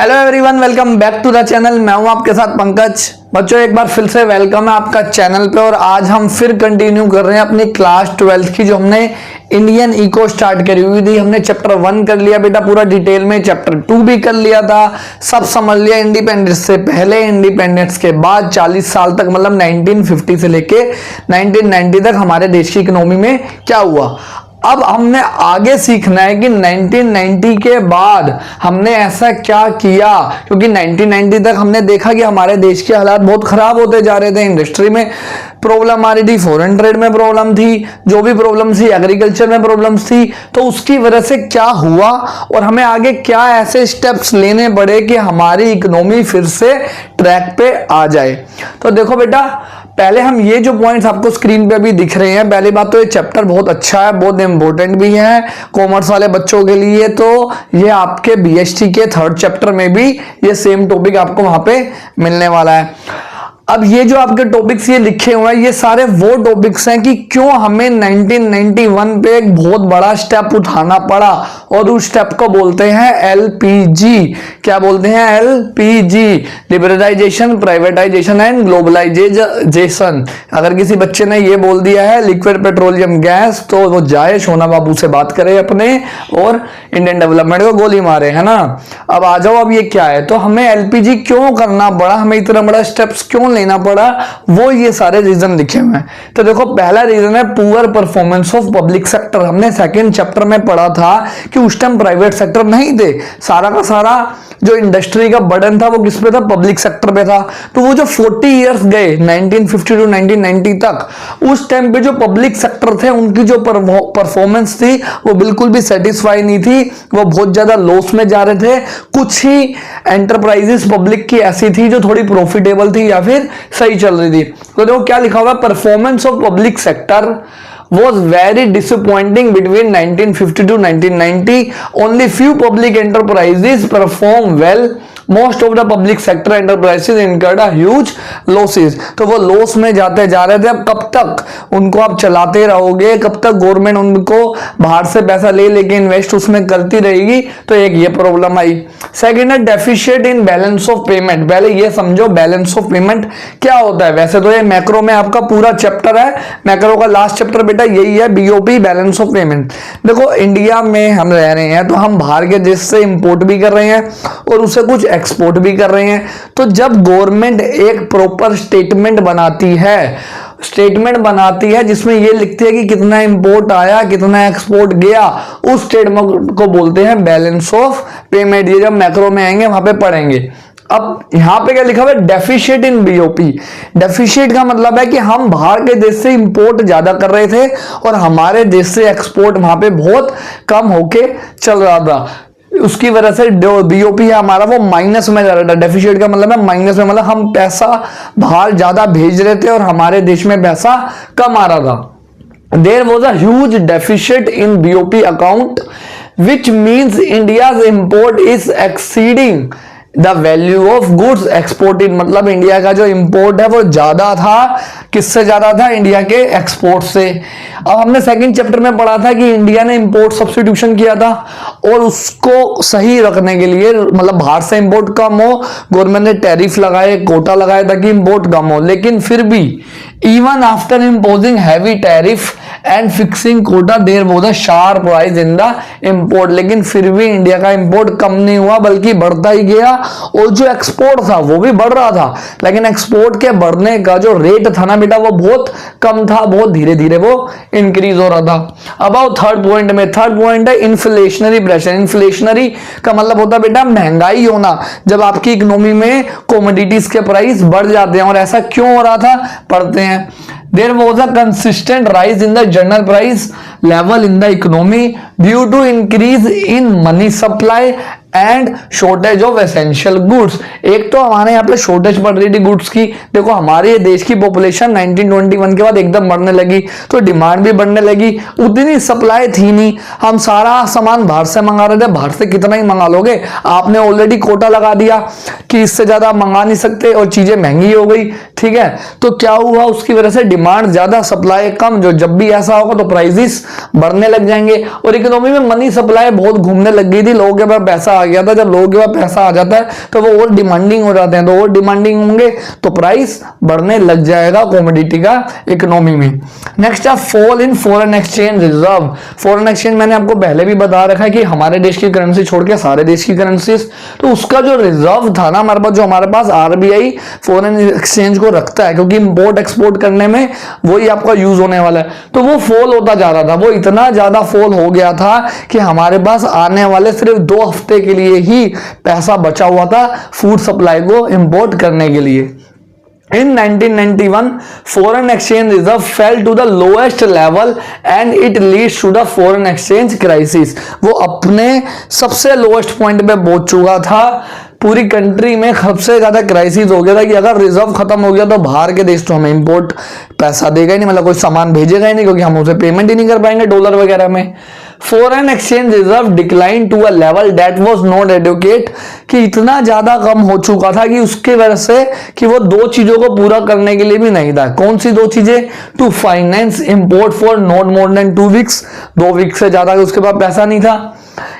Hello everyone, welcome back to the channel. मैं हूं आपके साथ पंकज। बच्चों, एक बार फिर से वेलकम है आपका चैनल पे। और आज हम फिर कंटिन्यू कर रहे हैं अपनी क्लास 12th की, जो हमने इंडियन इको स्टार्ट करी हुई थी। हमने चैप्टर 1 कर लिया बेटा पूरा डिटेल में, चैप्टर 2 भी कर लिया था, सब समझ लिया। इंडिपेंडेंस से पहले, इंडिपेंडेंस के बाद 40 साल तक, मतलब 1950 से लेके 1990 तक हमारे देश की इकोनॉमी में क्या हुआ। अब हमने आगे सीखना है कि 1990 के बाद हमने ऐसा क्या किया, क्योंकि 1990 तक हमने देखा कि हमारे देश के हालात बहुत खराब होते जा रहे थे। इंडस्ट्री में प्रॉब्लम आ रही थी, फॉरेन ट्रेड में प्रॉब्लम थी, जो भी प्रॉब्लम थी, एग्रीकल्चर में प्रॉब्लम्स थी। तो उसकी वजह से क्या हुआ और हमें आगे क्या ऐसे स्टेप्स लेने पड़े कि हमारी इकोनॉमी फिर से ट्रैक पे आ जाए। तो देखो बेटा, पहले हम ये जो पॉइंट्स आपको स्क्रीन पे भी दिख रहे हैं, पहली बात तो ये चैप्टर बहुत अच्छा है, बहुत इंपॉर्टेंट भी है कॉमर्स वाले बच्चों के लिए। तो ये आपके बीएसटी के 3rd चैप्टर में भी ये सेम टॉपिक आपको वहां पे मिलने वाला है। अब ये जो आपके टॉपिक्स ये लिखे हुए हैं, ये सारे वो टॉपिक्स हैं कि क्यों हमें 1991 पे एक बहुत बड़ा स्टेप उठाना पड़ा, और उस स्टेप को बोलते हैं एलपीजी। क्या बोलते हैं? LPG, liberalisation, privatisation and globalisation. अगर किसी बच्चे ने ये बोल दिया है लिक्विड पेट्रोलियम गैस, तो वो जाए सोना बाबू से बात करे अपने, और इंडियन डेवलपमेंट को गोली मारे, है ना। अब आ जाओ, अब ये क्या है, तो हमें एलपीजी क्यों करना पड़ा, हमें इतना बड़ा स्टेप्स क्यों लेना पड़ा, वो ये सारे रीजन लिखे हुए हैं। तो देखो, पहला रीजन है poor performance of public sector. हमने 2nd चैप्टर में पढ़ा था कि उस टाइम प्राइवेट सेक्टर नहीं थे, सारा का सारा जो इंडस्ट्री का बर्डन था वो किस पे था? पब्लिक सेक्टर पे था। तो वो जो 40 इयर्स गए 1950 टू 1990 तक, उस टाइम पे जो पब्लिक सेक्टर थे उनकी जो परफॉर्मेंस थी वो बिल्कुल भी सेटिस्फाई नहीं थी, वो बहुत ज्यादा लॉस में जा रहे थे। कुछ ही एंटरप्राइजेस पब्लिक की ऐसी थी जो थोड़ी प्रॉफिटेबल थी या फिर सही चल रही थी। तो देखो क्या लिखा हुआ है, performance of public sector was very disappointing between 1950 to 1990. Only few public enterprises perform well. Most of the public sector enterprises incurred a huge losses. तो वो लॉस में जाते जा रहे थे। अब कब तक उनको आप चलाते रहोगे, कब तक गवर्नमेंट उनको बाहर से पैसा ले लेके इन्वेस्ट उसमें करती रहेगी। तो एक ये प्रॉब्लम आई। सेकेंड है deficit in balance of payment. पहले ये समझो बैलेंस ऑफ पेमेंट क्या होता है। वैसे तो ये मैक्रो में आपका पूरा चैप्टर है, मैक्रो का लास्ट चैप्टर बेटा यही है, बीओपी, बैलेंस ऑफ पेमेंट। देखो, इंडिया में हम रह रहे हैं तो हम बाहर के देश से इंपोर्ट भी कर रहे हैं और उसे कुछ एक्सपोर्ट भी कर रहे हैं। तो जब गवर्नमेंट एक प्रॉपर स्टेटमेंट बनाती है जिसमें ये लिखती है कि कितना इंपोर्ट आया, कितना एक्सपोर्ट गया, उस स्टेटमेंट को बोलते हैं बैलेंस ऑफ पेमेंट। ये जब मैक्रो में आएंगे वहां पे पढ़ेंगे। अब यहां पे क्या लिखा हुआ है? Deficit in BOP. डेफिशिएट का मतलब है कि हम बाहर के देश से इंपोर्ट ज्यादा कर रहे थे और हमारे देश से एक्सपोर्ट वहां पे बहुत कम होके चल रहा था। उसकी वजह से बीओपी है हमारा वो माइनस में जा रहा था। डेफिशिएट का मतलब है माइनस में, मतलब हम पैसा बाहर ज्यादा भेज रहे थे और हमारे देश में पैसा कम आ रहा था। There was a huge deficit in BOP account which means India's import is exceeding the value of goods exported। मतलब इंडिया का जो इंपोर्ट है वो ज्यादा था। किससे ज्यादा था? इंडिया के एक्सपोर्ट से। अब हमने 2nd चैप्टर में पढ़ा था कि इंडिया ने इंपोर्ट सब्स्टिट्यूशन किया था और उसको सही रखने के लिए, मतलब बाहर से इंपोर्ट कम हो, गवर्नमेंट ने टैरिफ लगाए, कोटा लगाए ताकि इंपोर्ट कम हो। लेकिन फिर भी even after imposing heavy tariff and fixing quota there was a sharp rise in the import. लेकिन फिर भी इंडिया का इंपोर्ट कम नहीं हुआ बल्कि बढ़ता ही गया, और जो एक्सपोर्ट था वो भी बढ़ रहा था। लेकिन एक्सपोर्ट के बढ़ने का जो रेट था ना बेटा, वो बहुत कम था, बहुत धीरे धीरे वो इंक्रीज हो रहा था। अब आओ 3rd पॉइंट में। 3rd पॉइंट है इन्फ्लेशनरी प्रेशर। इन्फ्लेशनरी का मतलब होता है बेटा महंगाई होना, जब आपकी इकोनॉमी में कमोडिटीज के प्राइस बढ़ जाते हैं। और ऐसा क्यों हो रहा था, पढ़ते हैं। There was a consistent rise in the general price level in the economy due to increase in money supply and shortage of essential goods. एक तो हमारे यहाँ पे शॉर्टेज पड़ रही थी गुड्स की। देखो, हमारे देश की पॉपुलेशन 1921 के बाद एकदम बढ़ने लगी, तो डिमांड भी बढ़ने लगी, उतनी सप्लाई थी नहीं। हम सारा सामान बाहर से मंगा रहे थे। बाहर से कितना ही मंगा लोगे, आपने ऑलरेडी कोटा लगा दिया कि इससे ज्यादा मंगा नहीं सकते और चीजें महंगी हो गई। ठीक है, तो क्या हुआ, उसकी वजह से डिमांड ज्यादा सप्लाई कम। जो जब भी ऐसा होगा तो प्राइसेस बढ़ने लग जाएंगे और इकोनॉमी में मनी सप्लाई बहुत घूमने लग गई थी, लोगों के पास पैसा आ गया था। जब लोगों के पास पैसा आ जाता है तो वो और डिमांडिंग हो जाते हैं, तो और डिमांडिंग होंगे तो प्राइस बढ़ने लग जाएगा कमोडिटी का इकोनॉमी में। नेक्स्ट है fall in foreign exchange reserve. Foreign exchange मैंने आपको पहले भी बता रखा है कि हमारे देश की करेंसी छोड़ के सारे देश की करेंसीज, तो उसका जो रिजर्व था ना हमारे पास, जो हमारे पास आरबीआई फॉरेन एक्सचेंज को रखता है क्योंकि इंपोर्ट एक्सपोर्ट करने में वही आपका यूज होने वाला है, तो वो फॉल होता जा रहा था। वो इतना ज्यादा फॉल हो गया था कि हमारे पास आने वाले सिर्फ 2 हफ्ते के लिए ही पैसा बचा हुआ था फूड सप्लाई को इंपोर्ट करने के लिए। In 1991, foreign exchange reserve fell to the lowest level and it leads to the foreign exchange crisis। वो अपने सबसे लोएस्ट पॉइंट पे पहुंच चुका था। पूरी कंट्री में सबसे ज्यादा क्राइसिस हो गया था कि अगर रिजर्व खत्म हो गया तो बाहर के देश तो हमें इंपोर्ट पैसा देगा ही नहीं, मतलब कोई सामान भेजेगा ही नहीं क्योंकि हम उसे पेमेंट ही नहीं कर पाएंगे डॉलर वगैरह में। Foreign exchange reserve decline to a level that was not adequate, कि इतना ज्यादा कम हो चुका था कि उसके वजह से कि वो 2 चीजों को पूरा करने के लिए भी नहीं था। कौन सी 2 चीजें? To finance import for not more than 2 weeks, 2 week से ज्यादा उसके पास पैसा नहीं था।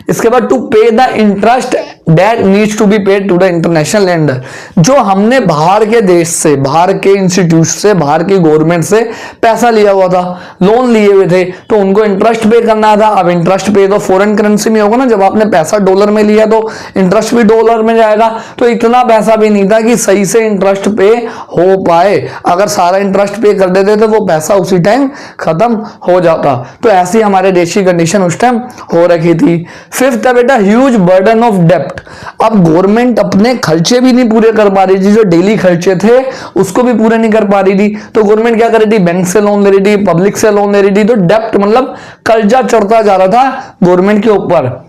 इसके बाद to pay the interest that needs to be paid to the international lender, जो हमने बाहर के देश से, बाहर के इंस्टीट्यूट से, बाहर की गवर्नमेंट से पैसा लिया हुआ था, लोन लिए हुए थे, तो उनको इंटरेस्ट पे करना था। अब इंटरेस्ट पे तो फॉरेन करेंसी में होगा ना, जब आपने पैसा डॉलर में लिया तो इंटरेस्ट भी डॉलर में जाएगा, तो इतना पैसा भी नहीं था कि सही से इंटरेस्ट पे हो पाए। अगर सारा इंटरेस्ट पे कर देते तो वो पैसा उसी टाइम खत्म हो जाता। तो ऐसी हमारे देश की कंडीशन उस टाइम हो रखी थी। फिफ्थ है बेटा ह्यूज बर्डन ऑफ डेप्ट। अब गवर्नमेंट अपने खर्चे भी नहीं पूरे कर पा रही थी, जो डेली खर्चे थे उसको भी पूरे नहीं कर पा रही थी, तो गवर्नमेंट क्या कर रही थी? बैंक से लोन ले रही थी, पब्लिक से लोन ले रही थी, तो डेप्ट मतलब कर्जा चढ़ता जा रहा था गवर्नमेंट के ऊपर।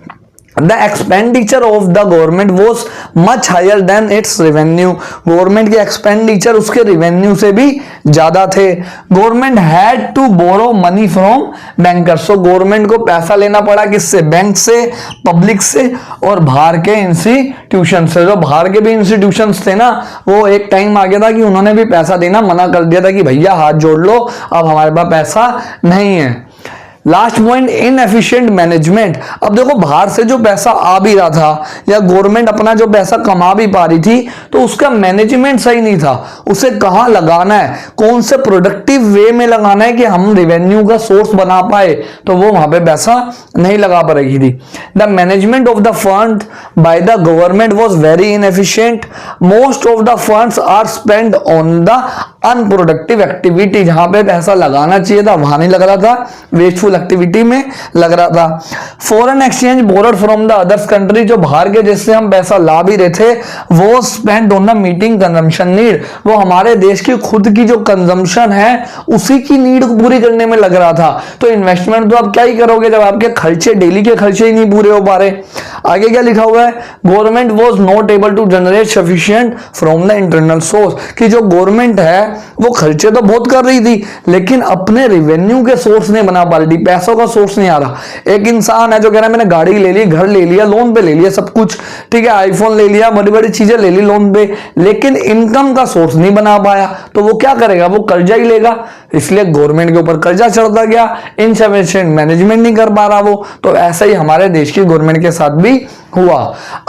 The expenditure of the government was much higher than its revenue। Government के एक्सपेंडिचर उसके रेवेन्यू से भी ज्यादा थे। Government had to borrow money from bankers, so government को पैसा लेना पड़ा किससे? बैंक से, पब्लिक से और बाहर के इंस्टीट्यूशन से। जो बाहर के भी इंस्टीट्यूशन थे ना, वो एक टाइम आ गया था कि उन्होंने भी पैसा देना मना कर दिया था कि भैया हाथ जोड़ लो, अब हमारे पास पैसा नहीं है। Last point inefficient management. अब देखो बाहर से जो पैसा आ भी रहा था या गवर्नमेंट अपना जो पैसा कमा भी पा रही थी, तो उसका मैनेजमेंट सही नहीं था। उसे कहाँ लगाना है, कौन से प्रोडक्टिव वे में लगाना है कि हम रेवेन्यू का सोर्स बना पाए, तो वो वहां पे पैसा नहीं लगा पा रही थी। The management of the fund by the government was very inefficient. Most of the funds are spend on the unproductive activity. जहां पे पैसा लगाना चाहिए था वहां नहीं लग रहा था, वेस्टफुल एक्टिविटी में लग रहा था। Foreign exchange borrowed from the others country, जो बाहर के देश से हम पैसा ला भी रहे थे, वो spend on the meeting consumption need. वो हमारे देश की खुद की जो कंजम्पशन है उसी की नीड को पूरी करने में लग रहा था। तो इन्वेस्टमेंट तो आप क्या ही करोगे जब आपके खर्चे, डेली के खर्चे ही नहीं पूरे हो पा रहे। आगे क्या लिखा हुआ है? Government was not able to generate sufficient from the internal source, कि जो गवर्नमेंट है वो खर्चे तो बहुत कर रही थी लेकिन अपने रेवेन्यू के सोर्स नहीं बना पा रही थी, पैसों का सोर्स नहीं आ रहा। एक इंसान है जो कह रहा है मैंने गाड़ी ले ली, घर ले लिया, लोन पे ले लिया, सब कुछ ठीक है, आईफोन ले लिया, बड़ी बड़ी चीजें ले ली लोन पे, लेकिन इनकम का सोर्स नहीं बना पाया, तो वो क्या करेगा? वो कर्जा ही लेगा। इसलिए गवर्नमेंट के ऊपर कर्जा चढ़ता गया, इनसफिशिएंट मैनेजमेंट नहीं कर पा रहा वो। तो ऐसा ही हमारे देश की गवर्नमेंट के साथ भी हुआ।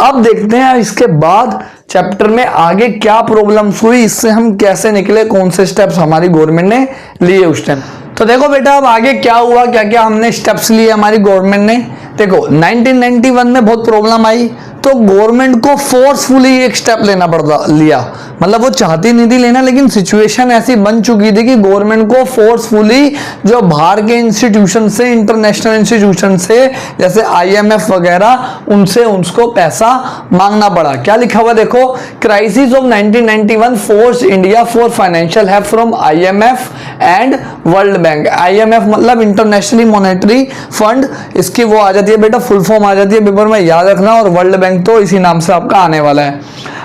अब देखते हैं इसके बाद चैप्टर में आगे क्या प्रॉब्लम्स हुई, इससे हम कैसे निकले, कौन से स्टेप्स हमारी गवर्नमेंट ने लिए उस टाइम। तो देखो बेटा अब आगे क्या हुआ, क्या क्या हमने स्टेप्स लिए हमारी गवर्नमेंट ने। देखो 1991 में बहुत प्रॉब्लम आई, तो गवर्नमेंट को फोर्सफुली एक स्टेप लेना पड़ता लिया। मतलब वो चाहती नहीं थी लेना, लेकिन सिचुएशन ऐसी बन चुकी थी कि गवर्नमेंट को फोर्सफुली जो बाहर के इंस्टीट्यूशन से, इंटरनेशनल इंस्टीट्यूशन से जैसे IMF वगैरह, उनसे उसको पैसा मांगना पड़ा। क्या लिखा हुआ देखो, crisis of 1991 force India for financial help from IMF and world bank. IMF मतलब इंटरनेशनली मॉनेटरी फंड, इसकी वो आ जाती है बेटा, फुल फॉर्म आ जाती है पेपर में, याद रखना, और वर्ल्ड बैंक तो इसी नाम से आपका आने वाला है।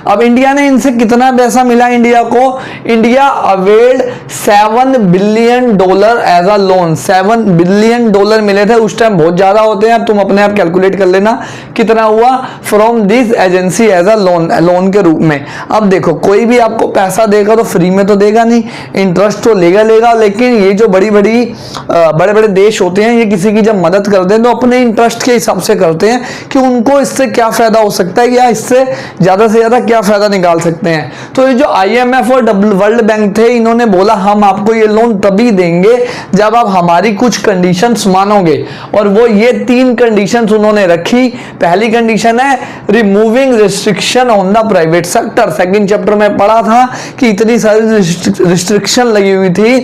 अब इंडिया ने इनसे कितना पैसा मिला इंडिया को, India availed $7 billion as a loan. $7 billion मिले थे उस टाइम, बहुत ज्यादा होते हैं, अब तुम अपने आप कैलकुलेट कर लेना कितना हुआ, from this agency as a loan के रूप में। अब देखो कोई भी आपको पैसा देगा तो फ्री में तो देगा नहीं, इंटरेस्ट तो लेगा, लेकिन ये जो बड़े बड़े देश होते हैं, ये किसी की जब मदद करते हैं तो अपने इंटरेस्ट के हिसाब से करते हैं कि उनको इससे क्या फायदा हो सकता है या इससे ज्यादा से ज्यादा क्या फायदा निकाल सकते हैं। तो ये जो IMF और वर्ल्ड बैंक थे, इन्होंने बोला हम आपको ये लोन तभी देंगे जब आप हमारी कुछ कंडीशंस मानोगे, और वो ये 3 कंडीशंस उन्होंने रखी। पहली कंडीशन है removing restriction on the private sector. Second chapter में पढ़ा था कि इतनी सारी रिस्ट्रिक्शन लगी हुई थी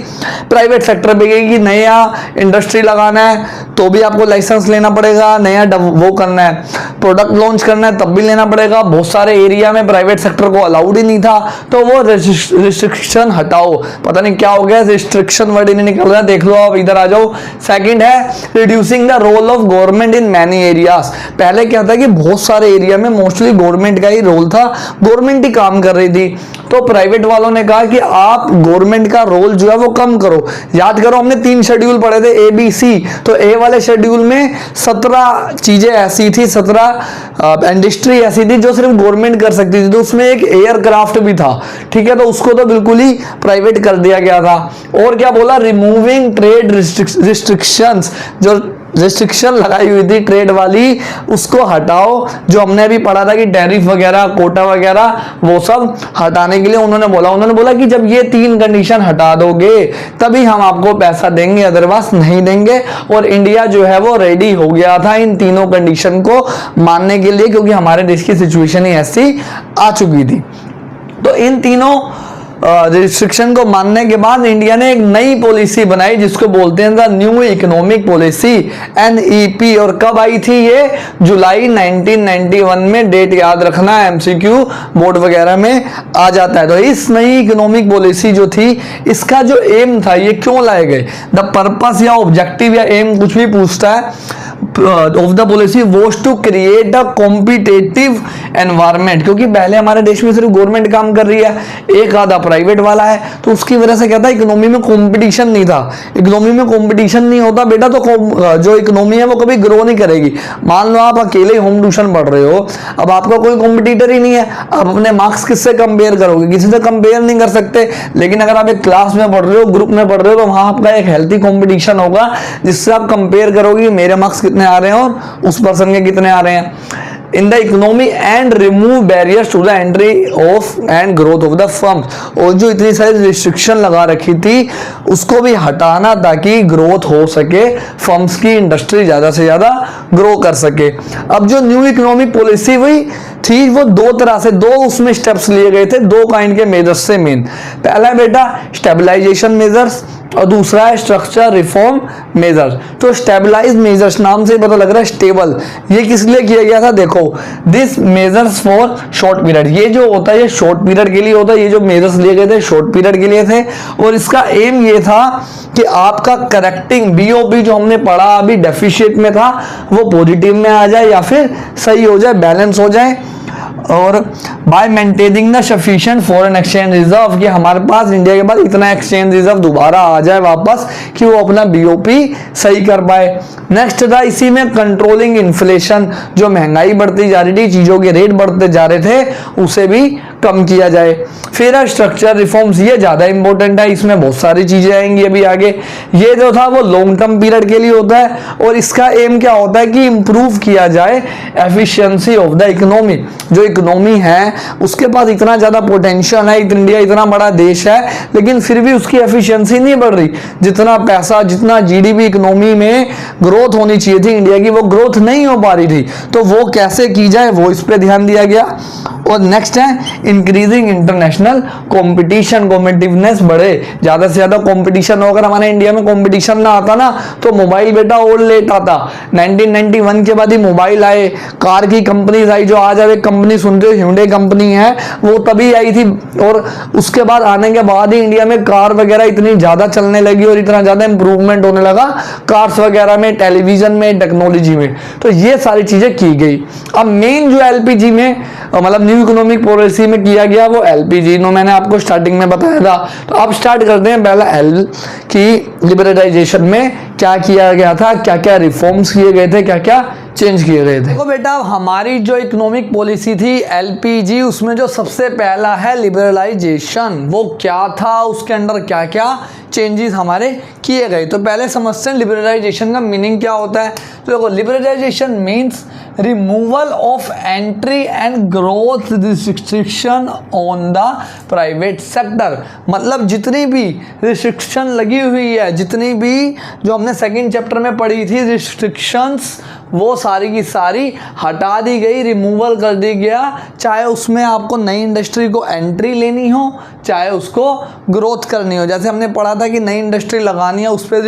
प्राइवेट सेक्टर पे कि नया इंडस्ट्री लगाना है तो भी आपको लाइसेंस लेना पड़ेगा, नया वो करना है, प्रोडक्ट लॉन्च करना है तब भी लेना पड़ेगा। बहुत सारे एरिया में प्राइवेट सेक्टर को अलाउड ही नहीं था, तो वो रिस्ट्रिक्शन हटाओ। पता नहीं क्या हो गया, रिस्ट्रिक्शन वर्ड ही नहीं निकल रहा है, देख लो आप, इधर आ जाओ। सेकंड है reducing the role of government in many areas. पहले क्या था कि बहुत सारे एरिया में मोस्टली गवर्नमेंट का ही रोल था, गवर्नमेंट ही काम कर रही थी, तो प्राइवेट वालों ने कहा कि आप गवर्नमेंट का रोल जो है वो कम करो। याद करो हमने 3 शेड्यूल पढ़े थे ABC, तो ए वाले शेड्यूल में 17 चीजें ऐसी थी, 17 इंडस्ट्री ऐसी थी जो सिर्फ गवर्नमेंट कर सकती थी, तो उसमें एक एयरक्राफ्ट भी था, ठीक है, तो उसको तो बिल्कुल ही प्राइवेट कर दिया गया था। और क्या बोला, रिमूविंग ट्रेड रिस्ट्रिक्शंस, जो रिस्ट्रिक्शन लगाई हुई थी ट्रेड वाली उसको हटाओ। जो हमने अभी पढ़ा था कि टैरिफ वगैरह, कोटा वगैरह, वो सब हटाने के लिए उन्होंने बोला कि जब ये 3 कंडीशन हटा दोगे तभी हम आपको पैसा देंगे, अदरवाइज नहीं देंगे। और इंडिया जो है वो रेडी हो गया था इन तीनों कंडीशन को मानने के लिए, क्योंकि हमारे देश की सिचुएशन ही ऐसी आ चुकी थी। तो इन तीनों रिस्ट्रिक्शन को मानने के बाद इंडिया ने एक नई पॉलिसी बनाई जिसको बोलते हैं the new economic policy, NEP। और कब आई थी ये, जुलाई 1991 में। डेट याद रखना, MCQ बोर्ड वगैरह में आ जाता है। तो इस नई इकोनॉमिक पॉलिसी जो थी, इसका जो एम था, ये क्यों लाए गए, द पर्पस या ऑब्जेक्टिव या एम कुछ भी पूछता है of the policy was to create a competitive environment. क्योंकि पहले हमारे देश में सिर्फ गवर्नमेंट काम कर रही है, एक आधा प्राइवेट वाला है, तो उसकी वजह से क्या था, इकोनॉमी में कंपटीशन नहीं था। इकोनॉमी में कंपटीशन नहीं होता बेटा तो जो इकोनॉमी है वो कभी ग्रो नहीं करेगी। मान लो आप अकेले होम ट्यूशन पढ़ रहे हो, अब आपका कोई कॉम्पिटिटर ही नहीं है, आप अपने मार्क्स किससे कंपेयर करोगे, किसी से कंपेयर नहीं कर सकते। लेकिन अगर आप एक क्लास में पढ़ रहे हो, ग्रुप में पढ़ रहे हो, तो वहां आपका एक हेल्थी कॉम्पिटिशन होगा जिससे आप कंपेयर करोगे मेरे मार्क्स कितने आ रहे हैं और उस पर्सन के कितने आ रहे हैं in the economy, and remove barriers to the entry of and growth of the firms. और जो इतनी सारी रिस्ट्रिक्शन लगा रखी थी उसको भी हटाना ताकि ग्रोथ हो सके, फर्म्स की इंडस्ट्री ज्यादा से ज्यादा ग्रो कर सके। अब जो न्यू इकोनॉमिक पॉलिसी हुई थी वो 2 तरह से, 2 उसमें स्टेप्स लिए गए थे, 2 काइंड के मेजर्स से मेन। पहला बेटा स्टेबलाइजेशन मेजर्स और दूसरा है स्ट्रक्चर रिफॉर्म मेजर। तो स्टेबलाइज मेजर्स नाम से पता लग रहा है स्टेबल, ये किस लिए किया गया था, देखो this measures for short period, ये जो होता है ये शॉर्ट पीरियड के लिए होता है, ये जो मेजर्स लिए गए थे शॉर्ट पीरियड के लिए थे। और इसका एम ये था कि आपका करेक्टिंग BOP जो हमने पढ़ा अभी डेफिशिएट में था वो पॉजिटिव में आ जाए या फिर सही हो जाए, बैलेंस हो जाए। और bye maintaining the sufficient foreign exchange reserve, कि हमारे पास इंडिया के पास इतना एक्सचेंज रिजर्व दोबारा आ जाए वापस कि वो अपना BOP सही कर पाए। नेक्स्ट था इसी में कंट्रोलिंग इन्फ्लेशन, जो महंगाई बढ़ती जा रही थी, चीजों के रेट बढ़ते जा रहे थे, उसे भी कम किया जाए। फिर स्ट्रक्चर रिफॉर्म्स, ये ज्यादा इंपॉर्टेंट है, इसमें बहुत सारी चीजें आएंगी अभी आगे। ये जो था वो लॉन्ग टर्म पीरियड के लिए होता है और इसका एम क्या होता है कि इंप्रूव किया जाए एफिशिएंसी ऑफ द इकोनॉमी। जो इकोनॉमी है उसके पास इतना ज्यादा पोटेंशियल है, इंडिया इतना बड़ा देश है लेकिन फिर भी उसकी एफिशिएंसी नहीं बढ़ रही। जितना पैसा, जितना GDP इकोनॉमी में ग्रोथ होनी चाहिए थी इंडिया की, वो ग्रोथ नहीं हो पा रही थी। तो वो कैसे की जाए वो इस पे ध्यान दिया गया। और नेक्स्ट है इंक्रीजिंग इंटरनेशनल कंपटीशन, कॉम्पिटिटिवनेस बढ़े, ज्यादा से ज्यादा कंपटीशन हो। अगर हमारे इंडिया में कंपटीशन ना आता ना तो मोबाइल बेटा और लेट आता। 1991 के बाद ही मोबाइल आए, कार की कंपनीज आई, जो आज एक कंपनी सुनते हो Hyundai कंपनी है वो तभी आई थी। और उसके बाद आने के बाद ही इंडिया में कार वगैरह इतनी ज्यादा चलने लगी और इतना ज्यादा इंप्रूवमेंट होने लगा कार्स वगैरह में, टेलीविजन में, टेक्नोलॉजी में। तो ये सारी चीजें की गई। अब मेन जो LPG में मतलब न्यू इकोनॉमिक पॉलिसी में किया गया वो एलपीजी, नो मैंने आपको स्टार्टिंग में बताया था। तो अब स्टार्ट करते हैं पहला एल की लिबरलाइजेशन में क्या किया गया था, क्या क्या रिफॉर्म्स किए गए थे, क्या क्या चेंज किए गए थे। देखो बेटा, हमारी जो इकोनॉमिक पॉलिसी थी एलपीजी, उसमें जो सबसे पहला है लिबरलाइजेशन, वो क्या था, उसके अंदर क्या क्या चेंजेस हमारे किए गए। तो पहले समझते हैं लिबरलाइजेशन का मीनिंग क्या होता है। तो देखो, liberalisation means removal of entry and growth restriction on the private sector. मतलब जितनी भी रिस्ट्रिक्शन लगी हुई है, जितनी भी जो हमने सेकंड चैप्टर में पढ़ी थी रिस्ट्रिक्शंस, वो सारी की सारी हटा दी गई, रिमूवल कर दी गया। चाहे उसमें आपको नई इंडस्ट्री को एंट्री लेनी हो, चाहे उसको ग्रोथ करनी हो। जैसे हमने पढ़ा था कि नई इंडस्ट्री लगानी है, उस पर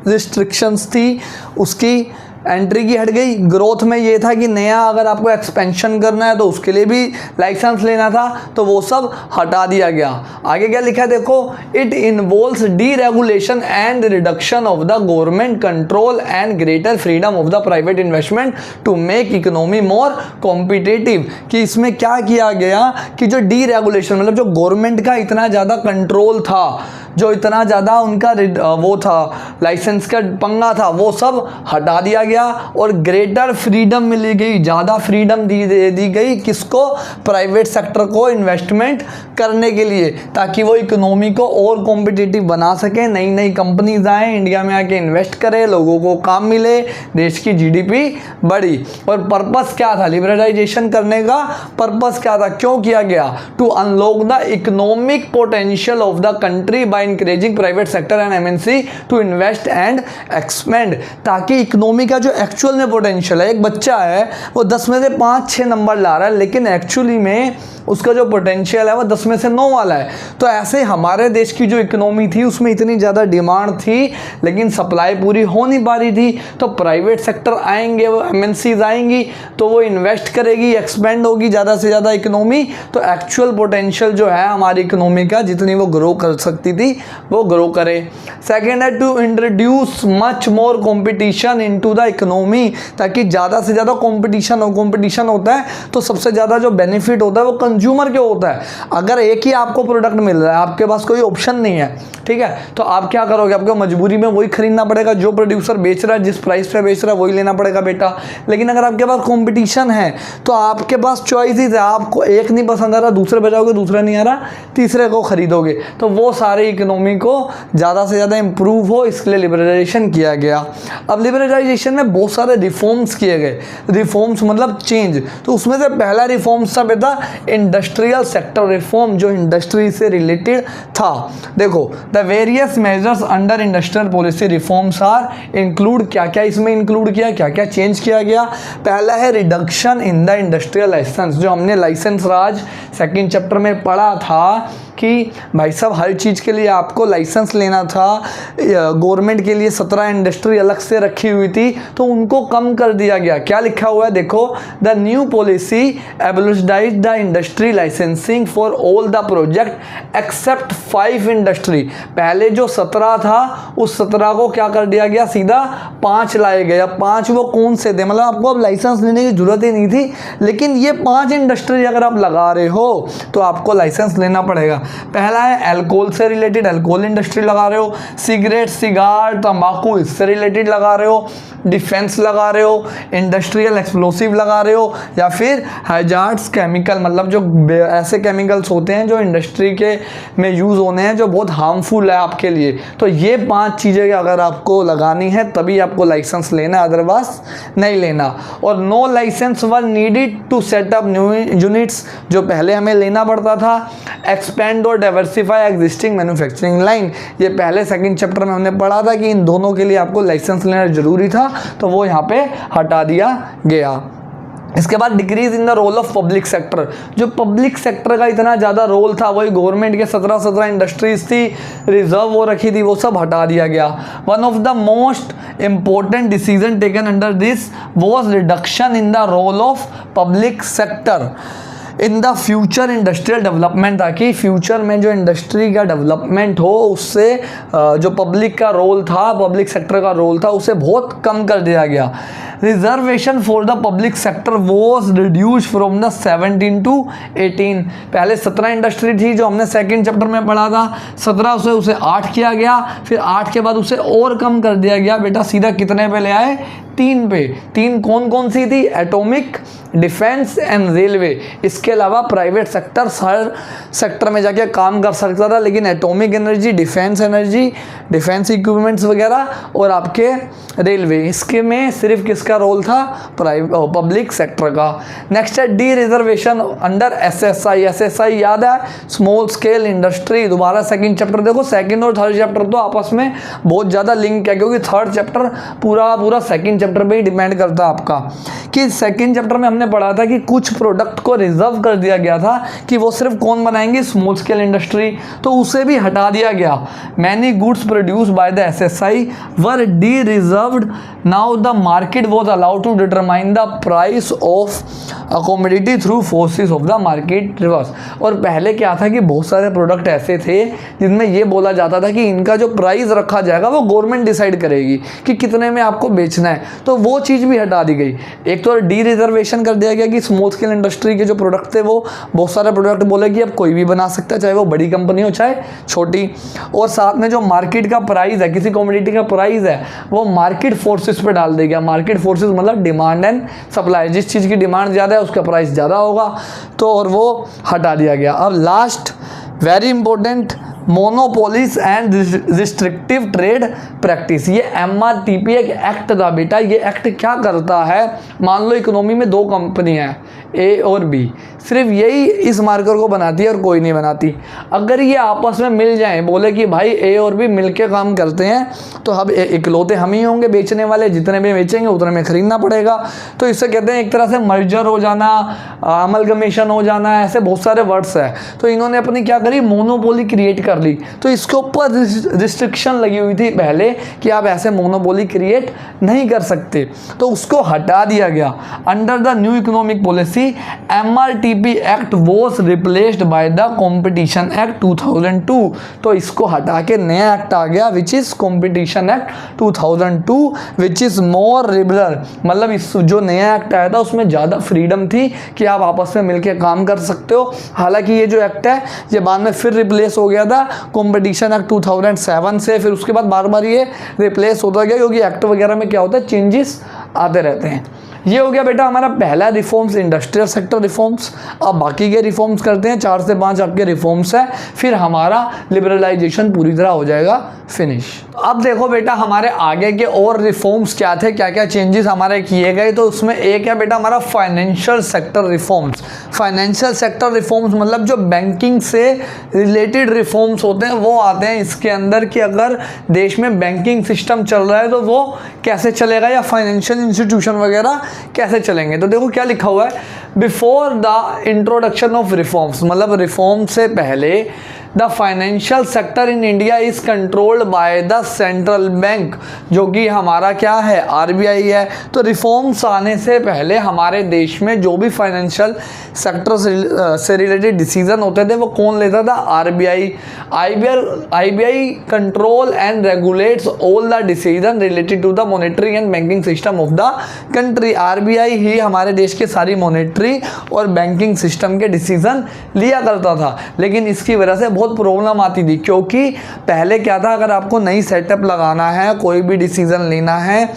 रिस्ट्रिक्शंस थी, उसकी एंट्री की हट गई। ग्रोथ में ये था कि नया अगर आपको एक्सपेंशन करना है तो उसके लिए भी लाइसेंस लेना था, तो वो सब हटा दिया गया। आगे क्या लिखा है देखो, it involves deregulation and reduction of the government control and greater freedom of the private investment to make economy more competitive. कि इसमें क्या किया गया कि जो डीरेगुलेशन मतलब जो गवर्नमेंट का इतना ज़्यादा कंट्रोल था, जो इतना ज़्यादा उनका वो था, लाइसेंस का पंगा था, वो सब हटा दिया गया और ग्रेटर फ्रीडम मिली गई, ज़्यादा फ्रीडम दी गई किसको, प्राइवेट सेक्टर को इन्वेस्टमेंट करने के लिए, ताकि वो इकोनॉमी को और कॉम्पिटिटिव बना सके। नई नई कंपनीज आए, इंडिया में आके इन्वेस्ट करें, लोगों को काम मिले, देश की जीडीपी बढ़ी। और पर्पस क्या था लिबरलाइजेशन करने का, पर्पस क्या था, क्यों किया गया, to unlock the economic potential of the country by encouraging private sector and MNC to invest and expand. ताकि इकोनॉमी का जो एक्चुअल में पोटेंशियल है, एक बच्चा है वो 10 में से 5-6 नंबर ला रहा है, लेकिन एक्चुअली में उसका जो पोटेंशियल है वो 10 में से 9 वाला है। तो ऐसे हमारे देश की जो इकोनॉमी थी उसमें इतनी ज़्यादा डिमांड थी, लेकिन सप्लाई पूरी हो नहीं पा रही थी। तो प्राइवेट सेक्टर आएंगे, वो एमएनसीज आएंगी, तो वो इन्वेस्ट करेगी, एक्सपेंड होगी ज़्यादा से ज़्यादा इकोनॉमी, तो एक्चुअल पोटेंशियल जो है हमारी इकोनॉमी का, जितनी वो ग्रो कर सकती थी वो ग्रो करे। सेकेंड है to introduce much more competition into the economy, ताकि ज़्यादा से ज़्यादा कॉम्पिटिशन हो। कॉम्पिटिशन होता है तो सबसे ज़्यादा जो बेनिफिट होता है वो कंज्यूमर के होता है। अगर एक ही आपको प्रोडक्ट मिल रहा है, आपके पास कोई ऑप्शन नहीं है, ठीक है, तो आप क्या करोगे, आपको मजबूरी में वही खरीदना पड़ेगा, जो प्रोड्यूसर बेच रहा है, जिस प्राइस पे बेच रहा है वही लेना पड़ेगा बेटा। लेकिन अगर आपके पास कंपटीशन है तो आपके पास चॉइसेस है, आपको एक नहीं पसंद आ रहा दूसरे पे जाओगे, दूसरा नहीं आ रहा तीसरे को खरीदोगे। तो वो सारी इकोनॉमी को ज़्यादा से ज़्यादा इंप्रूव हो, इसके लिए लिबरलाइजेशन किया गया। अब लिबरलाइजेशन में बहुत सारे रिफॉर्म्स किए गए। रिफॉर्म्स मतलब चेंज, तो उसमें से पहला रिफॉर्म्स था बेटा इंडस्ट्रियल सेक्टर रिफॉर्म, जो इंडस्ट्री से रिलेटेड था। देखो, the various measures under industrial policy reforms are include, क्या क्या इसमें इंक्लूड किया, क्या क्या चेंज किया गया। पहला है reduction in the industrial licence, जो हमने लाइसेंस राज सेकंड चैप्टर में पढ़ा था कि भाई साहब हर चीज़ के लिए आपको लाइसेंस लेना था। गवर्नमेंट के लिए 17 इंडस्ट्री अलग से रखी हुई थी, तो उनको कम कर दिया गया। क्या लिखा हुआ है देखो, the new policy abolished the industry licensing for all the project except 5 industry. पहले जो 17 था उस 17 को क्या कर दिया गया, सीधा 5 लाए गए। अब 5 वो कौन से थे, मतलब आपको अब लाइसेंस लेने की जरूरत ही नहीं थी, लेकिन ये 5 इंडस्ट्री अगर आप लगा रहे हो तो आपको लाइसेंस लेना पड़ेगा। पहला है अल्कोहल से रिलेटेड, अल्कोहल इंडस्ट्री लगा रहे हो, सिगरेट, सिगार, तंबाकू इससे रिलेटेड लगा रहे हो, डिफेंस लगा रहे हो, इंडस्ट्रियल एक्सप्लोसिव लगा रहे हो, या फिर हैजार्ड्स केमिकल, मतलब जो ऐसे केमिकल्स होते हैं जो इंडस्ट्री के में यूज़ होने हैं, जो बहुत हार्मफुल है आपके लिए। तो ये 5 चीज़ें अगर आपको लगानी है तभी आपको लाइसेंस लेना, अदरवाइज नहीं लेना। और no licence were needed to set up new units, जो पहले हमें लेना पड़ता था। एक्सपेंड और डाइवर्सिफाई एग्जिस्टिंग मैन्युफैक्चरिंग लाइन, ये पहले सेकंड चैप्टर में हमने पढ़ा था कि इन दोनों के लिए आपको लाइसेंस लेना जरूरी था, तो वो यहाँ पे हटा दिया गया। इसके बाद decrease in the role of public sector, जो पब्लिक सेक्टर का इतना ज़्यादा रोल था, वही गवर्नमेंट के 17 इंडस्ट्रीज थी रिजर्व वो रखी थी, वो सब हटा दिया गया। One of the most important decision taken under this was reduction in the role of public sector in the future industrial development, ताकि फ्यूचर में जो इंडस्ट्री का डेवलपमेंट हो उससे जो पब्लिक का रोल था, पब्लिक सेक्टर का रोल था, उसे बहुत कम कर दिया गया। Reservation for the public sector was reduce from the 17 to 18। पहले 17 इंडस्ट्री थी जो हमने सेकेंड चैप्टर में पढ़ा था, 17 से उसे 8 किया गया, फिर 8 के बाद उसे और कम कर दिया गया बेटा, सीधा कितने पे ले आए, 3 पे। 3 कौन कौन सी थी, एटॉमिक, डिफेंस एंड रेलवे। इसके अलावा प्राइवेट सेक्टर हर सेक्टर में जाके काम कर सकता था, लेकिन एटॉमिक एनर्जी, डिफेंस इक्विपमेंट्स वगैरह और आपके रेलवे, इसके में सिर्फ किसका रोल था, पब्लिक सेक्टर का। नेक्स्ट है D reservation under SSI. SSI याद है, स्मॉल स्केल इंडस्ट्री। दोबारा सेकंड चैप्टर देखो, सेकंड और थर्ड चैप्टर तो आपस में बहुत ज़्यादा लिंक है, क्योंकि थर्ड चैप्टर पूरा सेकंड चैप्टर पे ही डिपेंड करता है आपका। कि सेकंड चैप्टर में हमने पढ़ा था कि कुछ प्रोडक्ट को रिजर्व कर दिया गया था कि वो सिर्फ कौन बनाएंगे, स्मॉल स्केल इंडस्ट्री, तो उसे भी हटा दिया गया। Many goods produced by the SSI were dereserved, now the market was allowed to determine the price of commodity through forces of the market reverse. और पहले क्या था कि बहुत सारे प्रोडक्ट ऐसे थे जिनमें ये बोला जाता था कि इनका जो प्राइस रखा जाएगा वो गवर्नमेंट डिसाइड करेगी कि कितने में आपको बेचना है, तो वो चीज़ भी हटा दी गई। एक तो डी रिजर्वेशन कर दिया गया कि स्मॉल स्केल इंडस्ट्री के जो प्रोडक्ट थे वो बहुत सारे प्रोडक्ट बोले कि अब कोई भी बना सकता है, चाहे वो बड़ी कंपनी हो चाहे छोटी। और साथ में जो मार्केट का प्राइस है, किसी कमोडिटी का प्राइस है, वो मार्केट फोर्सेस पे डाल देगा। मार्केट फोर्सेस मतलब डिमांड एंड सप्लाई, जिस चीज़ की डिमांड ज़्यादा है उसका प्राइस ज़्यादा होगा, तो और वो हटा दिया गया। अब last very important, monopolies and restrictive trade practice. ये MRTP एक एक्ट था बेटा। ये एक्ट क्या करता है, मान लो इकोनॉमी में 2 कंपनी है A और B, सिर्फ यही इस मार्कर को बनाती है और कोई नहीं बनाती। अगर ये आपस में मिल जाएं, बोले कि भाई A और B मिलके काम करते हैं, तो अब इकलौते हम ही होंगे बेचने वाले, जितने भी बेचेंगे उतने में खरीदना पड़ेगा। तो इससे कहते हैं एक तरह से मर्जर हो जाना, अमलगमेशन हो जाना, ऐसे बहुत सारे वर्ड्स है। तो इन्होंने अपनी क्या करी, मोनोपोली क्रिएट कर ली। तो इसके ऊपर रिस्ट्रिक्शन लगी हुई थी पहले कि आप ऐसे मोनोपोली क्रिएट नहीं कर सकते, तो उसको हटा दिया गया। Under the new economic policy MRTP act was replaced by the competition act 2002। तो इसको हटा के नया एक्ट आ गया which is competition act 2002, which is more liberal. मतलब इस जो नया एक्ट आया था उसमें ज़्यादा फ्रीडम थी कि आप आपस में मिलकर काम कर सकते हो। हालांकि ये जो एक्ट है ये बाद में फिर रिप्लेस हो गया था कॉम्पिटिशन एक्ट 2007 से, फिर उसके बाद बार बार ये रिप्लेस होता गया, क्योंकि एक्ट वगैरह में क्या होता है, चेंजेस आते रहते हैं। ये हो गया बेटा हमारा पहला रिफॉर्म्स, इंडस्ट्रियल सेक्टर रिफॉर्म्स। अब बाकी के रिफॉर्म्स करते हैं, 4 से 5 आपके रिफॉर्म्स हैं, फिर हमारा लिबरलाइजेशन पूरी तरह हो जाएगा फिनिश। अब देखो बेटा हमारे आगे के और रिफॉर्म्स क्या थे, क्या क्या चेंजेस हमारे किए गए। तो उसमें एक है बेटा हमारा financial sector reforms. Financial sector reforms मतलब जो बैंकिंग से रिलेटेड रिफॉर्म्स होते हैं वो आते हैं इसके अंदर, कि अगर देश में बैंकिंग सिस्टम चल रहा है तो वो कैसे चलेगा, या फाइनेंशियल इंस्टीट्यूशन वगैरह कैसे चलेंगे। तो देखो क्या लिखा हुआ है, before the introduction of reforms, मतलब रिफॉर्म से पहले the financial sector in India is controlled by the central bank, जो कि हमारा क्या है, RBI है। तो रिफॉर्म्स आने से पहले हमारे देश में जो भी फाइनेंशियल सेक्टर से रिलेटेड डिसीजन होते थे वो कौन लेता था, RBI। IBI control and regulates all the decision related to the monetary and banking system of the country. RBI ही हमारे देश के सारी मॉनेटरी और बैंकिंग सिस्टम के डिसीजन लिया करता था। लेकिन इसकी वजह से बहुत प्रॉब्लम आती थी, क्योंकि पहले क्या था, अगर आपको नई सेटअप लगाना है, कोई भी डिसीजन लेना है,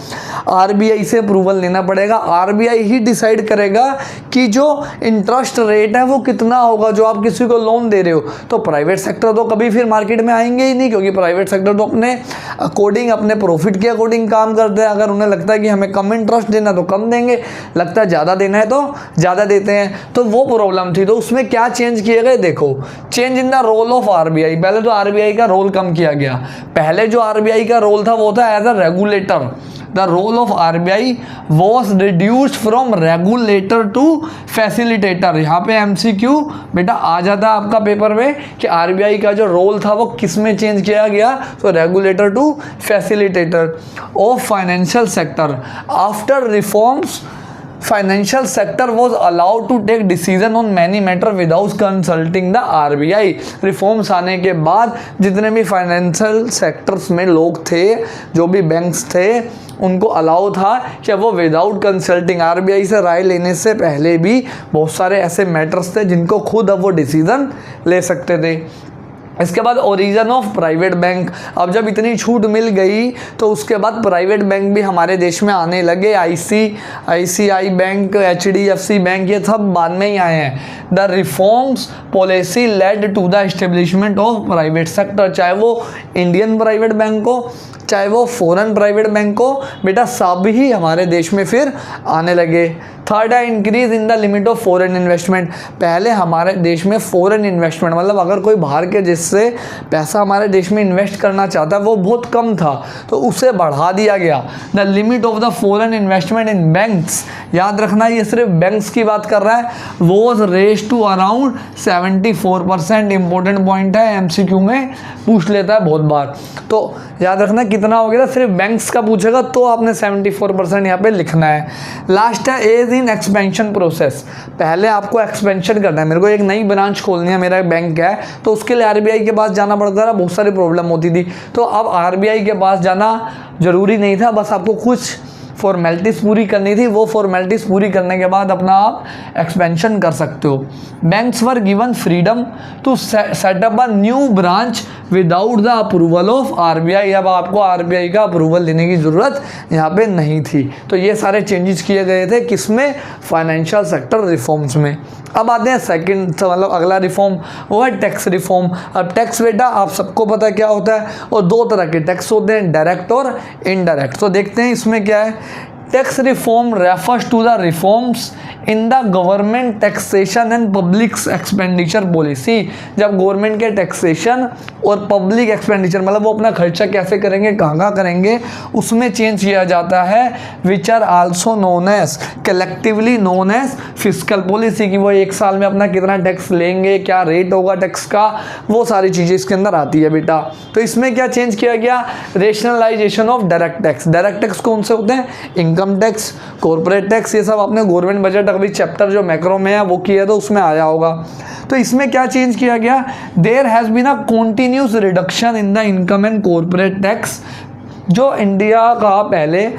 RBI से अप्रूवल लेना पड़ेगा। RBI ही डिसाइड करेगा कि जो इंटरेस्ट रेट है वो कितना होगा जो आप किसी को लोन दे रहे हो। तो प्राइवेट सेक्टर तो कभी फिर मार्केट में आएंगे ही नहीं, क्योंकि प्राइवेट सेक्टर तो अपने अकॉर्डिंग, अपने प्रॉफिट के अकॉर्डिंग काम करते हैं। अगर उन्हें लगता है कि हमें कम इंटरेस्ट देना तो कम देंगे, लगता है ज़्यादा देना है तो ज़्यादा देते हैं। तो वो प्रॉब्लम थी। तो उसमें क्या चेंज किए गए, देखो, change in the role of RBI। पहले तो RBI का रोल कम किया गया। पहले जो RBI का रोल था वो था as a regulator. The role of RBI was reduced from regulator to facilitator. यहाँ पे MCQ बेटा आ जाता है आपका पेपर में कि RBI का जो रोल था वो किस में चेंज किया गया, तो regulator to facilitator of financial sector. After reforms financial sector was allowed to take decision on many matter without consulting the RBI. Reforms आने के बाद जितने भी फाइनेंशियल सेक्टर्स में लोग थे, जो भी बैंक्स थे, उनको अलाउ था कि वो विदाउट कंसल्टिंग आरबीआई से राय लेने से पहले भी बहुत सारे ऐसे मैटर्स थे जिनको खुद अब वो डिसीजन ले सकते थे। इसके बाद ओरिजिन ऑफ प्राइवेट बैंक। अब जब इतनी छूट मिल गई तो उसके बाद प्राइवेट बैंक भी हमारे देश में आने लगे। आईसीआई बैंक, एचडीएफसी बैंक, ये सब बाद में ही आए हैं। The reforms policy led to the establishment of private sector. चाहे वो इंडियन प्राइवेट बैंक हो, चाहे वो फॉरेन प्राइवेट बैंक हो, बेटा सब ही हमारे देश में फिर आने लगे। थर्ड है increase in the limit of foreign investment. पहले हमारे देश में फॉरेन इन्वेस्टमेंट मतलब अगर कोई बाहर के जिससे पैसा हमारे देश में इन्वेस्ट करना चाहता है वो बहुत कम था, तो उसे बढ़ा दिया गया। The limit of the foreign investment in banks, याद रखना ये सिर्फ बैंक्स की बात कर रहा है, was raise to around 74%। Important point है, एमसीक्यू में पूछ लेता है बहुत बार, तो याद रखना कितना हो गया, सिर्फ बैंक्स का पूछेगा तो आपने 74% यहाँ पे लिखना है। लास्ट है एज इन एक्सपेंशन प्रोसेस। पहले आपको एक्सपेंशन करना है, मेरे को एक नई ब्रांच खोलनी है, मेरा बैंक है, तो उसके लिए आरबीआई के पास जाना पड़ता था, बहुत सारी प्रॉब्लम होती थी। तो अब आरबीआई के पास जाना जरूरी नहीं था, बस आपको कुछ फॉर्मेलिटीज़ पूरी करनी थी, वो फॉर्मेलिटीज़ पूरी करने के बाद अपना आप एक्सपेंशन कर सकते हो। Banks were given freedom to set up a new branch without the approval of RBI. अब आपको आरबीआई का अप्रूवल लेने की ज़रूरत यहाँ पे नहीं थी। तो ये सारे चेंजेस किए गए थे किसमें, फाइनेंशियल सेक्टर रिफॉर्म्स में। अब आते हैं सेकंड, मतलब अगला रिफॉर्म, वो है टैक्स रिफॉर्म। अब टैक्स बेटा आप सबको पता क्या होता है, और दो तरह के टैक्स होते हैं, डायरेक्ट और इनडायरेक्ट। तो देखते हैं इसमें क्या है। Tax reform refers to the reforms in the government taxation and public expenditure policy. जब गवर्नमेंट के टैक्सेशन और पब्लिक एक्सपेंडिचर मतलब वो अपना खर्चा कैसे करेंगे, कहाँ करेंगे, उसमें चेंज किया जाता है। Which are also known as, collectively known as fiscal policy, की वो एक साल में अपना कितना टैक्स लेंगे, क्या रेट होगा टैक्स का, वो सारी चीज़ें इसके अंदर आती है बेटा। तो इसमें क्या चेंज किया गया, rationalisation of direct tax. Direct tax कौन से होते हैं, इनकम टैक्स, कॉर्पोरेट टैक्स, ये सब आपने गवर्नमेंट बजट अभी चैप्टर जो मैक्रो में है वो किया तो उसमें आया होगा। तो इसमें क्या चेंज किया गया, there has been a continuous reduction in the income and corporate tax. जो इंडिया का पहले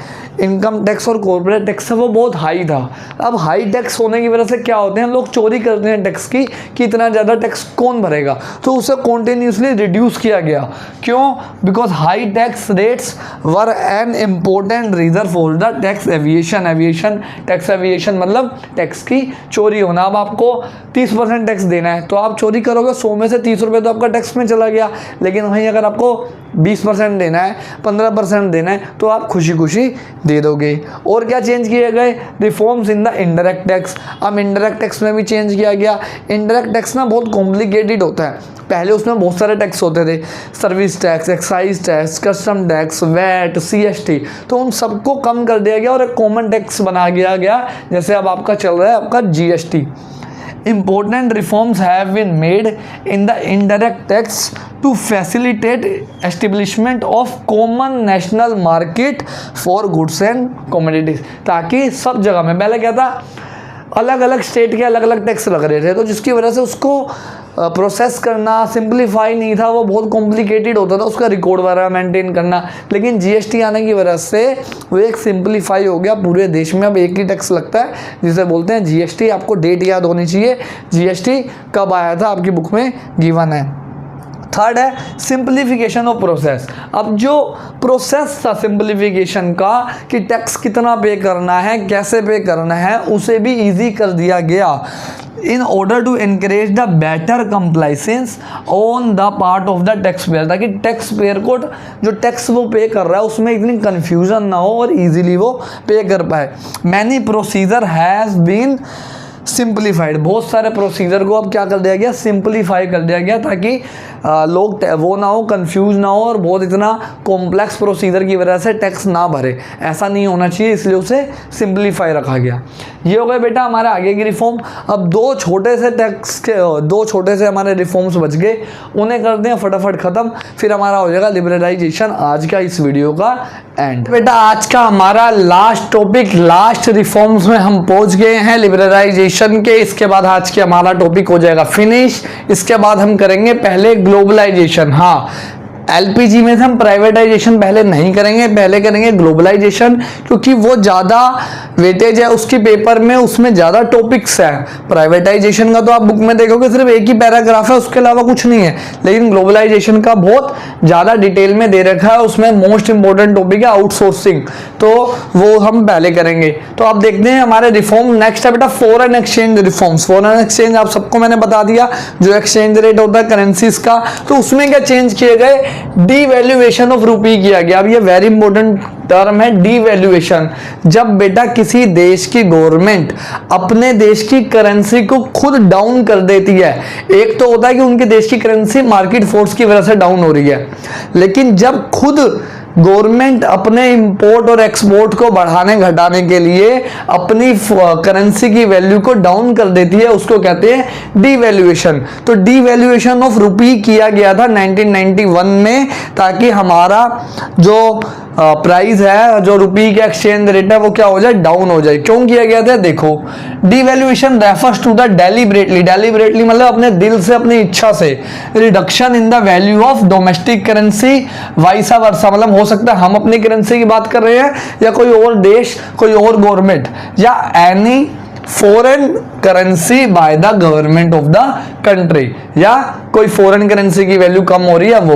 इनकम टैक्स और कॉर्पोरेट टैक्स है वो बहुत हाई था। अब हाई टैक्स होने की वजह से क्या होते हैं, लोग चोरी करते हैं टैक्स की, कि इतना ज़्यादा टैक्स कौन भरेगा, तो उसे कॉन्टिन्यूसली रिड्यूस किया गया। क्यों, because high tax rates were an important reason for the tax evasion. Evasion tax, evasion मतलब टैक्स की चोरी होना। अब आपको 30% टैक्स देना है तो आप चोरी करोगे, 100 में से 30 रुपये तो आपका टैक्स में चला गया। लेकिन वहीं अगर आपको 20% देना है, 15% देना है, तो आप खुशी खुशी दे दोगे। और क्या चेंज किए गए, reforms in the indirect tax. अब इनडायरेक्ट टैक्स में भी चेंज किया गया। इनडायरेक्ट टैक्स ना बहुत कॉम्प्लिकेटेड होता है, पहले उसमें बहुत सारे टैक्स होते थे, service tax, excise tax, custom tax, VAT, CST, तो उन सबको कम कर दिया गया और एक कॉमन टैक्स बना दिया गया, जैसे अब आपका चल रहा है आपका GST. Important reforms have been made in the indirect tax to facilitate establishment of common national market for goods and commodities। ताकि सब जगह में, पहले क्या था, अलग अलग स्टेट के अलग अलग टैक्स लग रहे थे, तो जिसकी वजह से उसको प्रोसेस करना सिंप्लीफाई नहीं था, वो बहुत कॉम्प्लिकेटेड होता था उसका रिकॉर्ड वगैरह मेंटेन करना। लेकिन जीएसटी आने की वजह से वो एक सिंप्लीफाई हो गया, पूरे देश में अब एक ही टैक्स लगता है जिसे बोलते हैं जीएसटी। आपको डेट याद होनी चाहिए, जीएसटी कब आया था आपकी बुक में गिवन है। थर्ड है सिंप्लीफिकेशन ऑफ प्रोसेस। अब जो प्रोसेस था सिंप्लीफिकेशन का कि टैक्स कितना पे करना है, कैसे पे करना है, उसे भी इजी कर दिया गया in order to encourage the better compliance on the part of the taxpayer, ताकि टैक्स पेयर को जो टैक्स वो पे कर रहा है उसमें इतनी कन्फ्यूजन ना हो और इजीली वो पे कर पाए। Many procedure has been simplified, बहुत सारे प्रोसीजर को अब क्या कर दिया गया, सिंपलीफाई कर दिया गया, ताकि लोग वो ना हो, कंफ्यूज ना हो और बहुत इतना कॉम्प्लेक्स प्रोसीजर की वजह से टैक्स ना भरे, ऐसा नहीं होना चाहिए, इसलिए उसे सिंपलीफाई रखा गया। ये हो गए बेटा हमारे आगे की रिफॉर्म। अब दो छोटे से हमारे रिफॉर्म्स बच गए, उन्हें कर दें फटाफट ख़त्म, फिर हमारा हो जाएगा लिबरलाइजेशन, आज का इस वीडियो का एंड। बेटा आज का हमारा लास्ट टॉपिक, लास्ट रिफॉर्म्स में हम पहुंच गए हैं लिबरलाइजेशन के। इसके बाद आज के हमारा टॉपिक हो जाएगा फिनिश। इसके बाद हम करेंगे पहले ग्लोबलाइजेशन। हाँ, एलपीजी में से हम प्राइवेटाइजेशन पहले नहीं करेंगे, पहले करेंगे ग्लोबलाइजेशन, क्योंकि वो ज़्यादा वेटेज है उसकी पेपर में, उसमें ज़्यादा टॉपिक्स हैं। प्राइवेटाइजेशन का तो आप बुक में देखोगे सिर्फ एक ही पैराग्राफ है, उसके अलावा कुछ नहीं है, लेकिन ग्लोबलाइजेशन का बहुत ज़्यादा डिटेल में दे रखा है। उसमें मोस्ट इंपॉर्टेंट टॉपिक है आउटसोर्सिंग, तो वो हम पहले करेंगे। तो आप देखते हैं हमारे रिफॉर्म। नेक्स्ट है बेटा foreign exchange reforms. Foreign exchange आप सबको मैंने बता दिया, जो एक्सचेंज रेट होता है करेंसीज का, तो उसमें क्या चेंज किए गए, डीवैल्यूएशन ऑफ रूपी किया गया। अब ये वेरी इंपॉर्टेंट टर्म है डीवैल्यूएशन। जब बेटा किसी देश की गवर्नमेंट अपने देश की करेंसी को खुद डाउन कर देती है, एक तो होता है कि उनके देश की करेंसी मार्केट फोर्स की वजह से डाउन हो रही है, लेकिन जब खुद गवर्नमेंट अपने इंपोर्ट और एक्सपोर्ट को बढ़ाने घटाने के लिए अपनी करेंसी की वैल्यू को डाउन कर देती है, उसको कहते हैं डीवैल्यूएशन। तो डीवैल्यूएशन ऑफ रुपी किया गया था 1991 में, ताकि हमारा जो प्राइस है, जो रुपी का एक्सचेंज रेट है, वो क्या हो जाए, डाउन हो जाए। क्यों किया गया था, देखो devaluation refers to the deliberately मतलब अपने दिल से, अपनी इच्छा से, reduction in the value of domestic currency vice versa, मतलब हो सकता है हम अपनी करेंसी की बात कर रहे हैं या कोई और देश, कोई और गवर्नमेंट, या any foreign currency by the government of the country, या कोई फॉरेन करेंसी की वैल्यू कम हो रही है वो।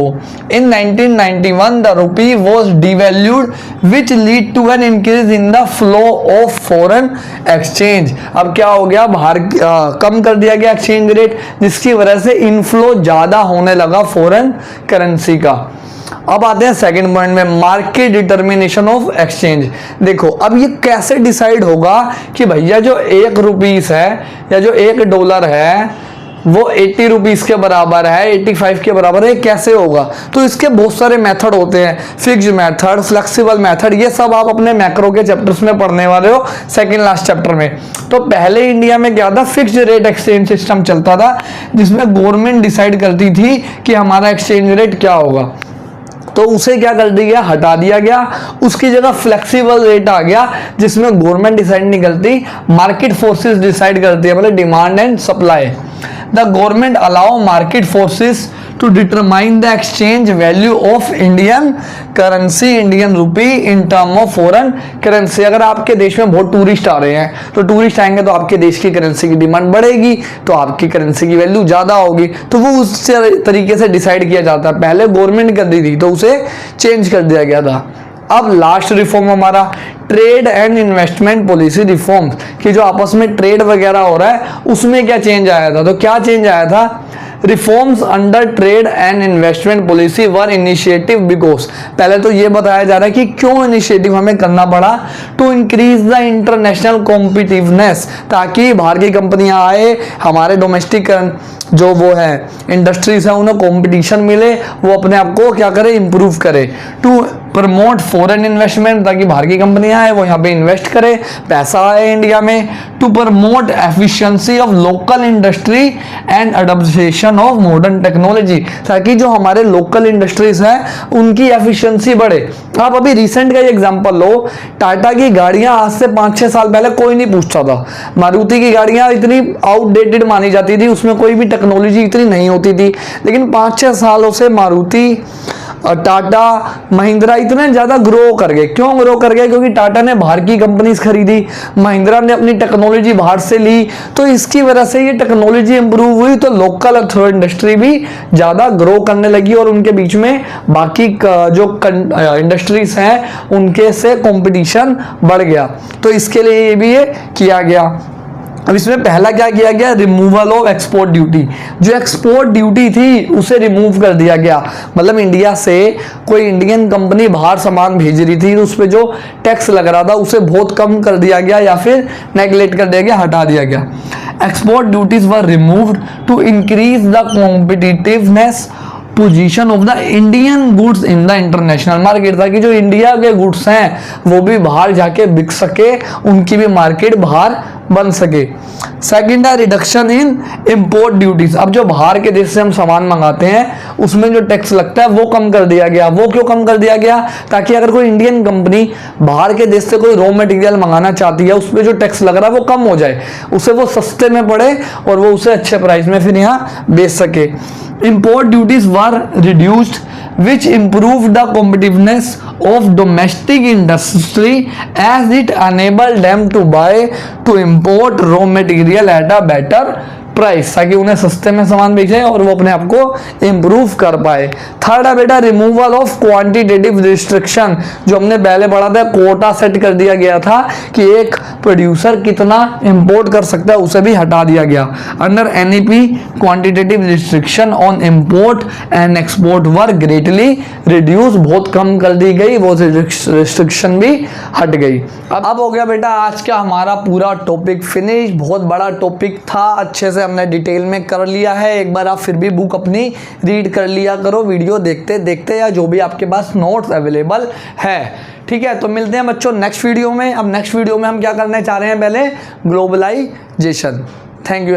In 1991 the rupee was devalued which lead to an increase in the flow of foreign exchange. अब क्या हो गया, बाहर कम कर दिया गया एक्सचेंज रेट, जिसकी वजह से इनफ्लो ज्यादा होने लगा फॉरेन करेंसी का। अब आते हैं सेकंड पॉइंट में, मार्केट डिटर्मिनेशन ऑफ एक्सचेंज। देखो अब ये कैसे डिसाइड होगा कि भैया जो 1 रुपीस है या जो $1 है वो 80 रुपीस के बराबर है, 85 के बराबर है, कैसे होगा। तो इसके बहुत सारे मेथड होते हैं, फिक्स्ड मेथड, फ्लेक्सिबल मेथड, ये सब आप अपने मैक्रो के चैप्टर्स में पढ़ने वाले हो, सेकंड लास्ट चैप्टर में। तो पहले इंडिया में क्या था, फिक्स्ड रेट एक्सचेंज सिस्टम चलता था, जिसमें गवर्नमेंट डिसाइड करती थी कि हमारा एक्सचेंज रेट क्या होगा। तो उसे क्या कर दिया, हटा दिया गया, उसकी जगह फ्लेक्सिबल रेट आ गया, जिसमें गवर्नमेंट डिसाइड नहीं करती, मार्केट फोर्सेस डिसाइड करती है, मतलब demand and supply. The government allow market forces to determine the exchange value of Indian currency, Indian rupee in term of foreign currency. अगर आपके देश में बहुत टूरिस्ट आ रहे हैं, तो टूरिस्ट आएंगे तो आपके देश की करेंसी की डिमांड बढ़ेगी, तो आपकी करेंसी की वैल्यू ज्यादा होगी, तो वो उस तरीके से डिसाइड किया जाता है। पहले गवर्नमेंट कर दी थी, तो उसे चेंज कर दिया गया था। अब लास्ट रिफॉर्म हमारा trade and investment policy reform, कि जो आपस में ट्रेड वगैरह हो रहा है उसमें क्या चेंज आया था। तो क्या चेंज आया था, reforms under trade and investment policy were initiative because, पहले तो ये बताया जा रहा है कि क्यों इनिशिएटिव हमें करना पड़ा, to increase the international competitiveness, ताकि बाहर की कंपनियां आए, हमारे डोमेस्टिक जो वो है इंडस्ट्रीज है उन्हें कंपटीशन मिले, वो अपने आप को क्या करे, इंप्रूव करे। टू प्रमोट फॉरेन इन्वेस्टमेंट, ताकि बाहर की कंपनियां आए वो यहाँ पे इन्वेस्ट करे, पैसा आए इंडिया में। To promote efficiency of local industry and adoption of modern technology, ताकि जो हमारे लोकल इंडस्ट्रीज हैं उनकी एफिशिएंसी बढ़े। आप अभी रिसेंट का एग्जांपल लो, टाटा की गाड़ियां आज से 5-6 साल पहले कोई नहीं पूछता था, मारुति की गाड़ियां इतनी आउटडेटेड मानी जाती थी, उसमें कोई भी टेक्नोलॉजी इतनी नहीं होती थी, लेकिन 5-6 सालों से मारुति, टाटा, महिंद्रा इतने ज्यादा ग्रो कर गए। क्यों ग्रो कर गए, क्योंकि टाटा ने बाहर की कंपनीज खरीदी, महिंद्रा ने अपनी टेक्नोलॉजी बाहर से ली, तो इसकी वजह से ये टेक्नोलॉजी इंप्रूव हुई, तो लोकल इंडस्ट्री भी ज्यादा ग्रो करने लगी और उनके बीच में बाकी जो इंडस्ट्रीज हैं उनके से कंपटीशन बढ़ गया। तो इसके लिए ये भी ये किया गया। अब इसमें पहला क्या किया गया, रिमूवल ऑफ एक्सपोर्ट ड्यूटी। जो एक्सपोर्ट ड्यूटी थी उसे रिमूव कर दिया गया, मतलब इंडिया से कोई इंडियन कंपनी बाहर सामान भेज रही थी तो उस पर जो टैक्स लग रहा था उसे बहुत कम कर दिया गया या फिर नेगलेक्ट कर दिया गया, हटा दिया गया। Export duties were removed to increase the competitiveness position of the Indian goods in the international market, ताकि जो इंडिया के गुड्स हैं वो भी बाहर जाके बिक सके, उनकी भी मार्केट बाहर बन सके। सेकंड है रिडक्शन इन इंपोर्ट ड्यूटीज। अब जो बाहर के देश से हम सामान मंगाते हैं उसमें जो टैक्स लगता है वो कम कर दिया गया। वो क्यों कम कर दिया गया, ताकि अगर कोई इंडियन कंपनी बाहर के देश से कोई रॉ मटेरियल मंगाना चाहती है उस पर जो टैक्स लग रहा है वो कम हो जाए, उसे वो सस्ते में पड़े और वो उसे अच्छे प्राइस में फिर यहाँ बेच सके। Import duties were reduced, which improved the competitiveness of domestic industry as it enabled them to import raw material at a better price, ताकि उन्हें सस्ते में सामान बेचे और वो अपने आप को इम्प्रूव कर पाए। थर्ड है बेटा रिमूवल ऑफ क्वांटिटेटिव रिस्ट्रिक्शन। जो हमने पहले पढ़ा था, कोटा सेट कर दिया गया था कि एक प्रोड्यूसर कितना इंपोर्ट कर सकता है, उसे भी हटा दिया गया। Under NEP quantitative restriction on import and export were greatly reduce, बहुत कम कर दी गई, वो रिस्ट्रिक्शन भी हट गई। अब हो गया बेटा आज का हमारा पूरा टॉपिक फिनिश। बहुत बड़ा टॉपिक था, अच्छे से हमने डिटेल में कर लिया है। एक बार आप फिर भी बुक अपनी रीड कर लिया करो, वीडियो देखते देखते या जो भी आपके पास नोट्स अवेलेबल है। ठीक है, तो मिलते हैं बच्चों नेक्स्ट वीडियो में। अब नेक्स्ट वीडियो में हम क्या करने चाह रहे हैं, पहले ग्लोबलाइजेशन। Thank you.